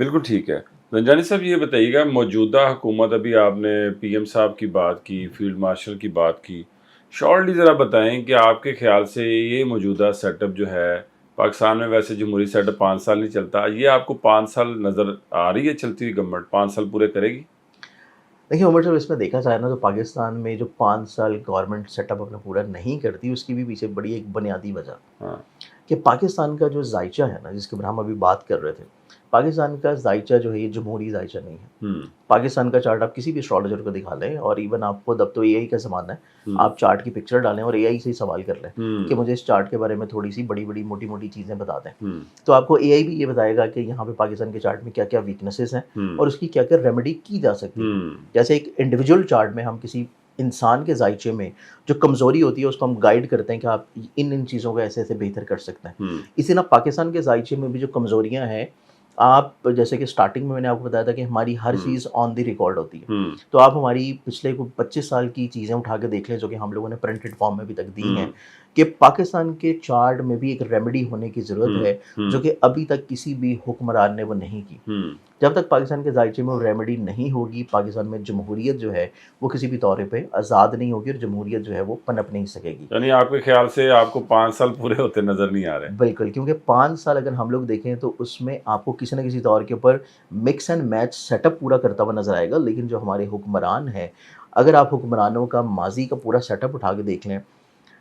بالکل ٹھیک ہے. رنجانی صاحب یہ بتائیے گا، موجودہ حکومت، ابھی آپ نے پی ایم صاحب کی بات کی، فیلڈ مارشل کی بات کی، شارٹلی ذرا بتائیں کہ آپ کے خیال سے یہ موجودہ سیٹ اپ جو ہے پاکستان میں، ویسے جمہوری سیٹ اپ 5 سال نہیں چلتا، یہ آپ کو 5 سال نظر آ رہی ہے چلتی ہوئی گورنمنٹ 5 سال پورے کرے گی؟ دیکھیے عمر صاحب، اس میں دیکھا جائے نا تو پاکستان میں جو 5 سال گورنمنٹ سیٹ اپ اپنا پورا نہیں کرتی، اس کی بھی پیچھے بڑی ایک بنیادی وجہ ہاں. کہ پاکستان کا جو ذائچہ ہے نا، جس کے اوپر ہم ابھی بات کر رہے تھے، پاکستان کا ذائچہ جو ہے یہ جمہوری ذائچہ نہیں ہے. ہوں. پاکستان کا چارٹ آپ کسی بھی اسٹرالوجر کو دکھا لیں، اور ایون آپ کو اب تو اے آئی کا زمانہ ہے، ہوں. آپ چارٹ کی پکچر ڈالیں اور اے آئی سے ہی سوال کر لیں کہ ہوں. مجھے اس چارٹ کے بارے میں تھوڑی سی بڑی بڑی موٹی موٹی چیزیں بتا دیں. ہوں. تو آپ کو اے آئی بھی یہ بتائے گا کہ یہاں پہ پاکستان کے چارٹ میں کیا کیا ویکنیسز ہیں ہوں. اور اس کی کیا کیا ریمیڈی کی جا سکتی ہے. ہوں. جیسے ایک انڈیویجول چارٹ میں ہم کسی انسان کے ذائچے میں جو کمزوری ہوتی ہے اس کو ہم گائیڈ کرتے ہیں کہ آپ ان چیزوں کو ایسے ایسے بہتر کر سکتے ہیں. ہوں. اسی طرح پاکستان کے ذائچے میں بھی جو کمزوریاں ہیں، آپ جیسے کہ سٹارٹنگ میں نے آپ کو بتایا تھا کہ ہماری ہر چیز آن دی ریکارڈ ہوتی ہے. ہوں. تو آپ ہماری پچھلے 25 سال کی چیزیں اٹھا کے دیکھ لیں جو کہ ہم لوگوں نے پرنٹڈ فارم میں بھی تک دی ہیں، کہ پاکستان کے چارٹ میں بھی ایک ریمیڈی ہونے کی ضرورت ہے جو کہ ابھی تک کسی بھی حکمران نے وہ نہیں کی. جب تک پاکستان کے ذائچے میں وہ ریمیڈی نہیں ہوگی، پاکستان میں جمہوریت جو ہے وہ کسی بھی طور پہ آزاد نہیں ہوگی اور جمہوریت جو ہے وہ پنپ نہیں سکے گی. یعنی آپ کے خیال سے آپ کو 5 سال پورے ہوتے نظر نہیں آ رہے؟ بالکل، کیونکہ 5 سال اگر ہم لوگ دیکھیں تو اس میں آپ کو کسی نہ کسی طور کے اوپر mix and match set up پورا کرتا ہوا نظر آئے گا. لیکن جو ہمارے حکمران ہیں، اگر آپ حکمرانوں کا ماضی کا پورا سیٹ اپ اٹھا کے دیکھ لیں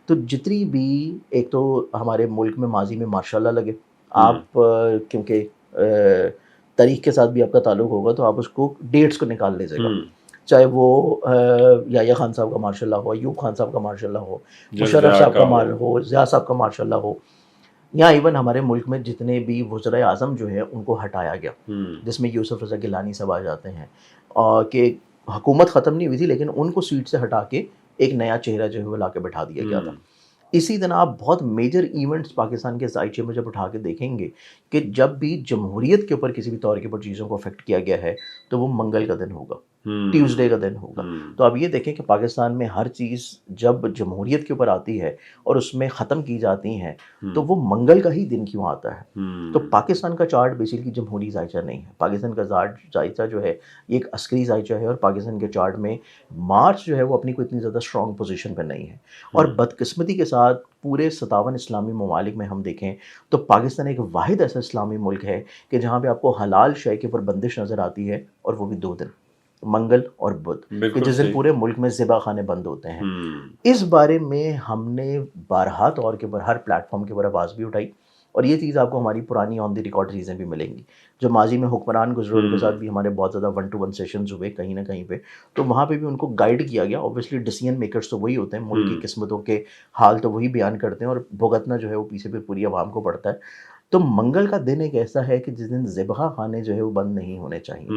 تو جتنی بھی، ایک تو ہمارے ملک میں ماضی میں ماشاء اللہ لگے، آپ کیونکہ تاریخ کے ساتھ بھی آپ کا تعلق ہوگا تو آپ اس کو ڈیٹس کو نکال لیجیے گا، چاہے وہ یحییٰ خان صاحب کا ماشاء اللہ ہو، ایوب خان صاحب کا ماشاء اللہ ہو، مشرف صاحب کا ہو، ضیاء صاحب کا ماشاء اللہ ہو، یا ایون ہمارے ملک میں جتنے بھی وزرائے اعظم جو ہے ان کو ہٹایا گیا، جس میں یوسف رضا گیلانی صاحب آ جاتے ہیں، اور کہ حکومت ختم نہیں ہوئی تھی لیکن ان کو سیٹ سے ہٹا کے ایک نیا چہرہ جو ہے وہ لا کے بٹھا دیا گیا تھا. اسی طرح آپ بہت میجر ایونٹس پاکستان کے ذائچے میں جب اٹھا کے دیکھیں گے کہ جب بھی جمہوریت کے اوپر کسی بھی طور کے اوپر چیزوں کو افیکٹ کیا گیا ہے تو وہ منگل کا دن ہوگا، ٹیوزڈے کا دن ہوگا. تو آپ یہ دیکھیں کہ پاکستان میں ہر چیز جب جمہوریت کے اوپر آتی ہے اور اس میں ختم کی جاتی ہیں تو وہ منگل کا ہی دن کیوں آتا ہے. تو پاکستان کا چارٹ بیسیکلی جمہوری ذائچہ نہیں ہے، پاکستان کا ذائچہ جو ہے یہ ایک عسکری ذائچہ ہے، اور پاکستان کے چارٹ میں مارچ جو ہے وہ اپنی کوئی اتنی زیادہ اسٹرانگ پوزیشن پہ نہیں ہے. اور بدقسمتی کے ساتھ پورے 57 اسلامی ممالک میں ہم دیکھیں تو پاکستان ایک واحد ایسا اسلامی ملک ہے کہ جہاں پہ آپ کو حلال شے کے اوپر بندش نظر آتی ہے، اور وہ بھی 2 دن، منگل اور بدھ، کہ جس دن پورے ملک میں ذبح خانے بند ہوتے ہیں. اس بارے میں ہم نے بارہا طور کے اوپر ہر پلیٹ فارم کے اوپر آواز بھی اٹھائی، اور یہ چیز آپ کو ہماری پرانی آن دی ریکارڈ چیزیں بھی ملیں گی. جو ماضی میں حکمران گزرے ان کے ساتھ بھی ہمارے بہت زیادہ 1-to-1 سیشنز ہوئے کہیں نہ کہیں پہ، تو وہاں پہ بھی ان کو گائیڈ کیا گیا. اوبویسلی ڈیسیژن میکرز تو وہی ہوتے ہیں، ملک کی قسمتوں کے حال تو وہی بیان کرتے ہیں، اور بھگتنا جو ہے وہ پیچھے پہ پوری عوام کو پڑتا ہے. تو منگل کا دن ایک ایسا ہے کہ جس دن ذبح خانے جو ہے وہ بند نہیں ہونے چاہیے،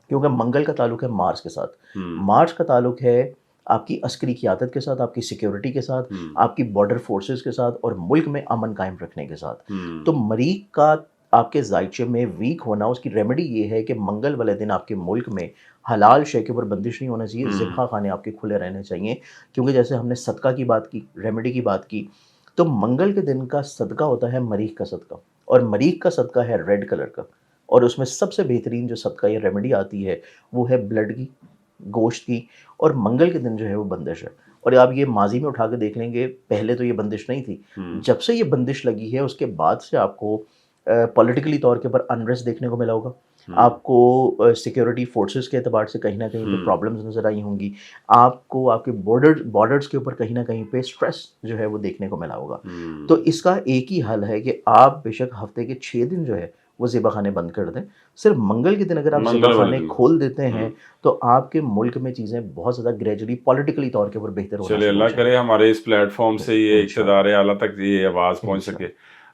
کیونکہ منگل کا تعلق ہے مارس کے ساتھ. مارچ کا تعلق ہے آپ کی عسکری قیادت کے ساتھ، آپ کی سیکیورٹی کے ساتھ، آپ کی بارڈر فورسز کے ساتھ، اور ملک میں امن قائم رکھنے کے ساتھ. تو مریخ کا آپ کے ذائچے میں ویک ہونا، اس کی ریمیڈی یہ ہے کہ منگل والے دن آپ کے ملک میں حلال شے کے اوپر بندش نہیں ہونا چاہیے، ذبح خانے آپ کے کھلے رہنے چاہیے. کیونکہ جیسے ہم نے صدقہ کی بات کی، ریمیڈی کی بات کی، تو منگل کے دن کا صدقہ ہوتا ہے مریخ کا صدقہ، اور مریخ کا صدقہ ہے ریڈ کلر کا، اور اس میں سب سے بہترین جو صدقہ یا ریمیڈی آتی ہے وہ ہے بلڈ کی، گوشت کی، اور منگل کے دن جو ہے وہ بندش ہے. اور آپ یہ ماضی میں اٹھا کے دیکھ لیں گے، پہلے تو یہ بندش نہیں تھی، جب سے یہ بندش لگی ہے اس کے بعد سے آپ کو پولیٹیکلی طور کے اوپر انریسٹ دیکھنے کو ملا ہوگا، آپ کو سیکیورٹی فورسز کے اعتبار سے کہیں نہ کہیں پہ پرابلمز نظر آئی ہوں گی، آپ کو آپ کے بارڈرز کے اوپر کہیں نہ کہیں پہ سٹریس جو ہے وہ دیکھنے کو ملا ہوگا. تو اس کا ایک ہی حل ہے کہ آپ بے شک ہفتے کے 6 دن جو ہے وہ ذبح خانے بند کر دیں. صرف منگل کے دن اگر آپ ذبح خانے کھول دیتے ہیں تو آپ کے ملک میں چیزیں بہت زیادہ گریجولی پولیٹیکلی طور کے اوپر بہتر ہونا چلے اللہ کرے ہمارے اس پلیٹ فارم سے یہ اقتدار اعلیٰ تک یہ آواز پہنچ سکے.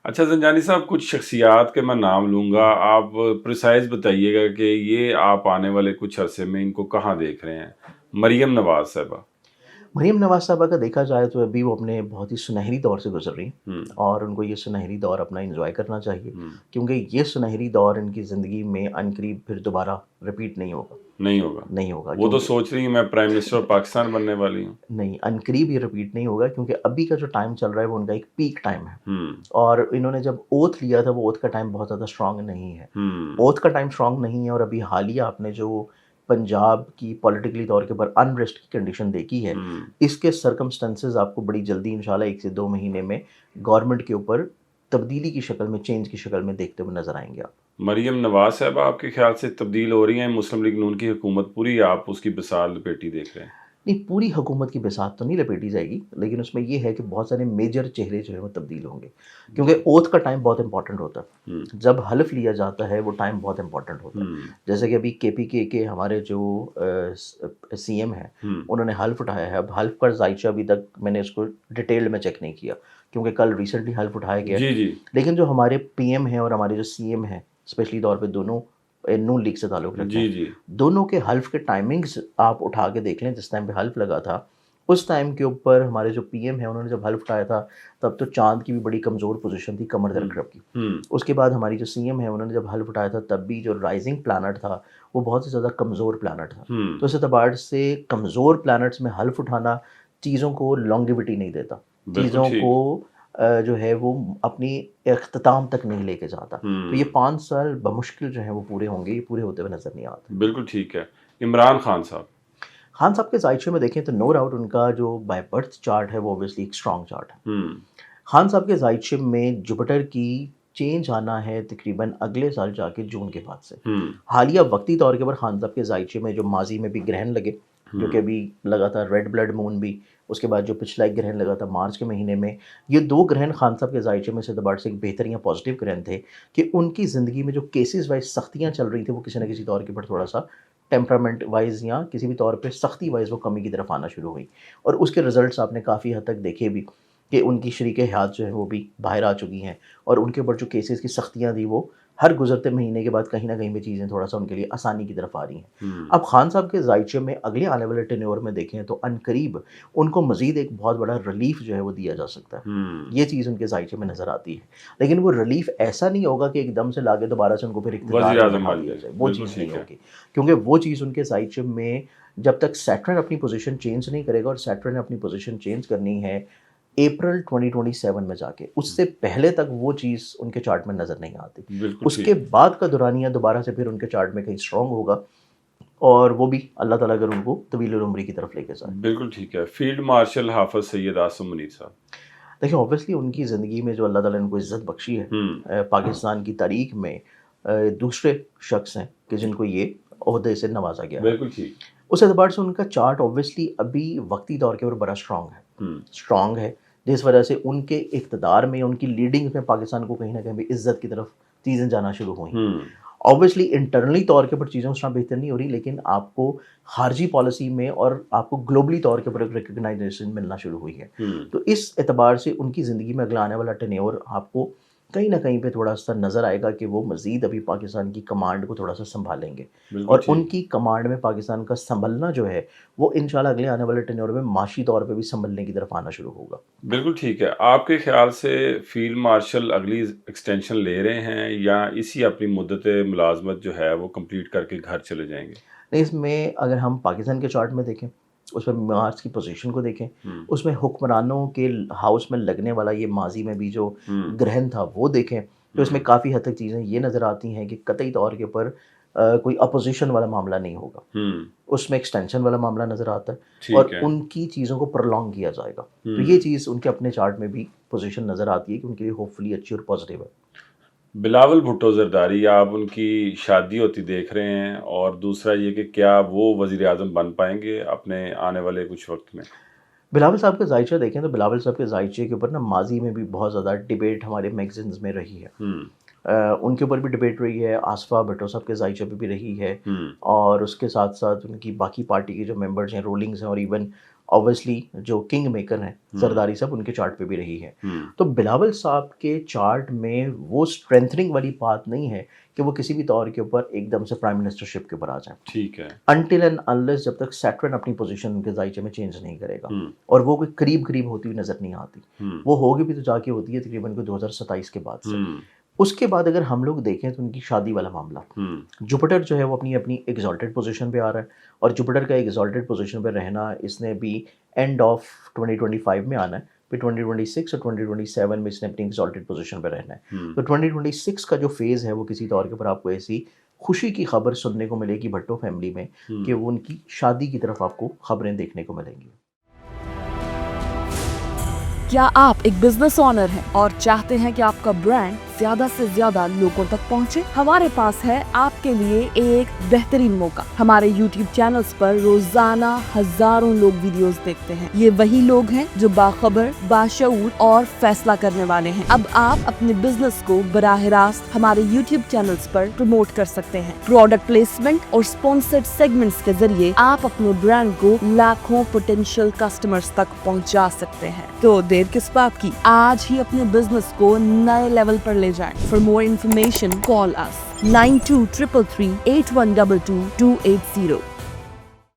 اچھا زنجانی صاحب، کچھ شخصیات کے میں نام لوں گا، آپ پریسائز بتائیے گا کہ یہ آپ آنے والے کچھ عرصے میں ان کو کہاں دیکھ رہے ہیں. مریم نواز صاحبہ. मरीम नवाज़ साहबा का देखा जाए तो अभी वो अपने बहुत ही सुनहरी दौर से गुजर रही हैं, हम्म, और उनको ये सुनहरी दौर अपना एंजॉय करना चाहिए, हम्म, क्योंकि ये सुनहरी दौर इनकी ज़िंदगी में अनकरीब फिर दोबारा रिपीट नहीं होगा। नहीं होगा। नहीं होगा वो तो क्योंकि सोच रही है मैं प्राइम मिनिस्टर ऑफ पाकिस्तान बनने वाली हूँ। नहीं, अनकरीब ये रिपीट नहीं होगा, क्योंकि अभी का जो टाइम चल रहा है वो उनका एक पीक टाइम है, हम्म, और इन्होंने जब ओथ लिया था वो ओथ का टाइम बहुत ज़्यादा स्ट्रांग नहीं है। हम्म, ओथ का टाइम स्ट्रांग नहीं है, और अभी हालिया आपने जो पंजाब की पॉलिटिकली तौर के ऊपर अनरेस्ट की कंडीशन देखी है, हम्म। इसके सर्कमस्टेंसेस आपको बड़ी जल्दी इंशाल्लाह 1 से 2 महीने में गवर्नमेंट के ऊपर तब्दीली की शक्ल में, चेंज की शक्ल में देखते हुए नज़र आएंगे आप। मरियम नवाज साहब आपके ख्याल से तब्दील हो रही हैं? मुस्लिम लीग नून की हुकूमत पूरी आप उसकी बिसात लपेटी देख रहे हैं? नहीं, पूरी हुकूमत की बिसात तो नहीं लपेटी जाएगी, लेकिन उसमें ये है कि बहुत सारे मेजर चेहरे जो है वो तब्दील होंगे, क्योंकि ओथ का टाइम बहुत इंपॉर्टेंट होता है। हम्म, जब हल्फ लिया जाता है वो टाइम बहुत इंपॉर्टेंट होता है। हम्म, जैसे कि अभी केपीके के हमारे जो सीएम हैं, हम्म। उन्होंने हल्फ उठाया है। अब हल्फ का जायचा अभी तक मैंने इसको डिटेल्ड में चेक नहीं किया, क्योंकि कल रिसेंटली हल्फ उठाया गया है। जी, जी। लेकिन जो हमारे पीएम हैं और हमारे जो सीएम हैं, स्पेशली तौर पे दोनों नून लीग से ताल्लुक़ रखते जी, हैं, जी। दोनों के हल्फ के टाइमिंग्स आप उठा के देख लें। जिस टाइम पे हल्फ लगा था, उस टाइम के ऊपर हमारे जो पीएम हैं उन्होंने जब हल्फ उठाया था, तब तो चाँद की भी बड़ी कमज़ोर पोज़ीशन थी, कमर दर्द की। हम्म, उसके बाद हमारी जो सीएम है उन्होंने जब हल्फ उठाया था, तब भी जो राइजिंग प्लैनेट था वो बहुत ही ज़्यादा कमज़ोर प्लैनेट था। हम्म। तो इस एतबार से कमज़ोर प्लैनेट्स में हल्फ उठाना चीज़ों को लॉन्गेविटी नहीं देता, बिल्कुल चीज़ों ठीक। को जो है वो अपनी इख्तिताम तक नहीं लेके जाता। तो ये हम्म, 5 साल बमुश्किल जो है वो पूरे होंगे, ये पूरे होते हुए नज़र नहीं आते। बिल्कुल ठीक है। इमरान खान साहब। खान साहब के ज़ायचे में देखें तो नो डाउट उनका जो बाय बर्थ चार्ट है वो ऑब्वियसली एक स्ट्रॉन्ग चार्ट है। हम्म, खान साहब के ज़ायचे में जुपिटर की चेंज आना है तकरीबन अगले साल जाके जून के बाद से। हम्म, हालिया वक्ती तौर के ऊपर खान साहब के ज़ायचे में जो माजी में भी ग्रहण लगे, जो कि अभी लगा था रेड ब्लड मून भी, उसके बाद जो पिछला एक ग्रहण लगा था मार्च के महीने में, ये 2 ग्रहण खान साहब के ज़ायचे में से एतबार से एक बेहतर या पॉजिटिव ग्रहण थे कि उनकी ज़िंदगी में जो केसेस वाइज़ सख्तियाँ चल रही थी वो किसी न किसी तौर के ऊपर थोड़ा-सा टेम्परामेंट वाइज़ या किसी भी तौर पे सख्ती वाइज़ वो कमी की तरफ आना शुरू हुई, और उसके रिज़ल्ट्स आपने काफ़ी हद तक देखे भी कि उनकी शरीके हयात जो है वो भी बाहर आ चुकी हैं, और उनके ऊपर जो केसेस की सख्तियाँ थी वो हर गुज़रते महीने के बाद कहीं न कहीं पे चीज़ें थोड़ा-सा उनके लिए आसानी की तरफ आ रही हैं। हम्म, अब खान साहब के ज़ायचे में अगले आने वाले टेन्योर में देखें तो अनकरीब उनको मज़ीद एक बहुत बड़ा रिलीफ़ जो है वो दिया जा सकता है। हम्म। ये चीज़ उनके ज़ायचे में नज़र आती है। लेकिन वो रिलीफ़ ऐसा नहीं होगा कि एकदम से लाके दोबारा से उनको फिर इक़्तिदार वज़ीर में आज़म बैठा बन दिया गए। जाए, वो बिल्कुल चीज़ नहीं ठीक है। होगी। क्योंकि वो चीज़ उनके ज़ायचे में जब तक सैटर्न अपनी पोज़ीशन चेंज नहीं करेगा, और सैटर्न ने अपनी पोज़ीशन चेंज करनी है अप्रैल 2027 में जाके, उससे पहले तक वो चीज़ उनके चार्ट में नज़र नहीं आती। बिल्कुल उसके ठीक। बाद का दुरानिया दोबारा से फिर उनके चार्ट में कहीं स्ट्रॉन्ग होगा, और वो भी अल्लाह ताला अगर उनको तवील उम्री की तरफ लेके जाए। बिल्कुल ठीक है। फील्ड मार्शल हाफ़िज़ सैयद आसिम मुनीर साहब। देखिए ऑब्वियसली उनकी ज़िंदगी में जो अल्लाह ताला ने उनको इज़्ज़त बख्शी है, हम्म, पाकिस्तान की तारीख में दूसरे शख्स हैं कि जिनको ये ओहदे से नवाजा गया है। बिल्कुल ठीक। उस एतबार से उनका चार्ट ऑब्वियसली अभी वक्ती तौर के ऊपर बड़ा हम्म, स्ट्रॉन्ग है, जिस वजह से उनके इक़्तिदार में, उनकी लीडिंग में पाकिस्तान को कहीं न कहीं भी इज़्ज़त की तरफ चीज़ें जाना शुरू हुई। हम्म, ऑब्वियसली इंटरनली तौर के ऊपर चीज़ें उस तरह बेहतर नहीं हो रही, लेकिन आपको खारजी पॉलिसी में और आपको ग्लोबली तौर के ऊपर एक रिकॉग्नाइजेशन मिलना शुरू हुई है। हम्म। तो इस एतबार से उनकी ज़िंदगी में अगला आने वाला टेन्योर आपको कहीं न कहीं पे थोड़ा-सा नज़र आएगा कि वो मज़ीद अभी पाकिस्तान की कमांड को थोड़ा-सा सँभालेंगे, बिल्कुल और ठीक। उनकी कमांड में पाकिस्तान का सँभलना जो है, वो इंशाल्लाह अगले आने वाले टेन्योर में माशी तौर पे भी सँभलने की तरफ आना शुरू होगा। बिल्कुल ठीक है। आपके ख़्याल से फ़ील्ड मार्शल अगली एक्सटेंशन ले रहे हैं या इसी अपनी मुद्दत मुलाज़मत जो है वो कंप्लीट करके घर चले जाएँगे? नहीं, इसमें अगर हम पाकिस्तान के चार्ट में देखें, उसमें मार्च की पोजीशन को देखें, हुँ, उसमें हुक्मरानों के हाउस में लगने वाला ये माजी में भी जो हुँ, ग्रहण था वो देखें, तो इसमें हुँ, काफ़ी हद तक चीज़ें ये नज़र आती हैं कि कतई तौर के ऊपर कोई अपोजिशन वाला मामला नहीं होगा। हुँ, उसमें एक्सटेंशन वाला मामला नज़र आता है, ठीक और है। उनकी चीज़ों को प्रोलॉन्ग किया जाएगा। तो ये हुँ। चीज़ उनके अपने चार्ट में भी पोजीशन नज़र आती है कि उनके लिए होपफुली अच्छी और पॉजिटिव है। बिलावल भुट्टो ज़रदारी आप उनकी शादी होती देख रहे हैं और दूसरा ये कि क्या वो वज़ीर-ए-आज़म बन पाएँगे अपने आने वाले कुछ वक़्त में? बिलावल साहब का ज़ायचा देखें तो बिलावल साहब के ज़ायचे के ऊपर ना माज़ी में भी बहुत ज़्यादा डिबेट हमारे मैगज़ीन्स में रही है। हुँ, उनके ऊपर भी डिबेट रही है, आसफ़ा भुट्टो साहब के ज़ायचे पे भी रही है, हुँ, और उसके साथ-साथ उनकी बाकी पार्टी के जो मेंबर्स हैं, रूलिंग्स हैं, और इवन ऑब्वियसली जो किंग मेकर हैं, हुँ, ज़रदारी साहब, उनके चार्ट पे भी रही है। हुँ, तो बिलावल साहब के चार्ट में वो स्ट्रेंथनिंग वाली बात नहीं है कि वो किसी भी तौर के ऊपर एकदम से प्राइम मिनिस्टरशिप के ऊपर आ जाए, ठीक है। अनटिल एंड अनलेस जब तक सैटर्न अपनी पोजीशन उनके जायचे में चेंज नहीं करेगा, और वो कोई करीब करीब होती हुई नजर नहीं आती। वो होगी भी तो जाके होती है तकरीबन को 2027 के बाद से। उसके बाद अगर हम लोग देखें तो उनकी शादी वाला मामला, जुपिटर जो है वो अपनी अपनी एग्जॉल्टेड पोजीशन पे आ रहा है, और जुपिटर का एग्जॉल्टेड पोजीशन पे रहना इसने भी एंड ऑफ 2025 में आना है, फिर 2026 और 2027 में इसने अपनी एग्जॉल्टेड पोजीशन पे रहना है। तो 2026 का जो फेज़ है वो किसी तौर के ऊपर आपको ऐसी खुशी की खबर सुनने को मिलेगी भट्टो फैमिली में कि वो उनकी शादी की तरफ आपको खबरें देखने को मिलेंगी। क्या आप एक बिजनेस ओनर हैं और चाहते हैं कि आपका ब्रांड ज्यादा से ज्यादा लोगों तक पहुंचे? हमारे पास है आपके लिए एक बेहतरीन मौका। हमारे YouTube चैनल्स पर रोजाना हजारों लोग वीडियोस देखते हैं। ये वही लोग हैं जो बाखबर, बाशऊर और फैसला करने वाले हैं। अब आप अपने बिजनेस को बराह रास्त हमारे YouTube चैनल्स पर प्रमोट कर सकते हैं। प्रोडक्ट प्लेसमेंट और स्पॉन्सर्ड सेगमेंट्स के जरिए आप अपने ब्रांड को लाखों पोटेंशियल कस्टमर्स तक पहुंचा सकते हैं। तो देर किस बात की, आज ही अपने बिजनेस को नए लेवल पर ले जाएं। For more information, call us 9233 8122 280.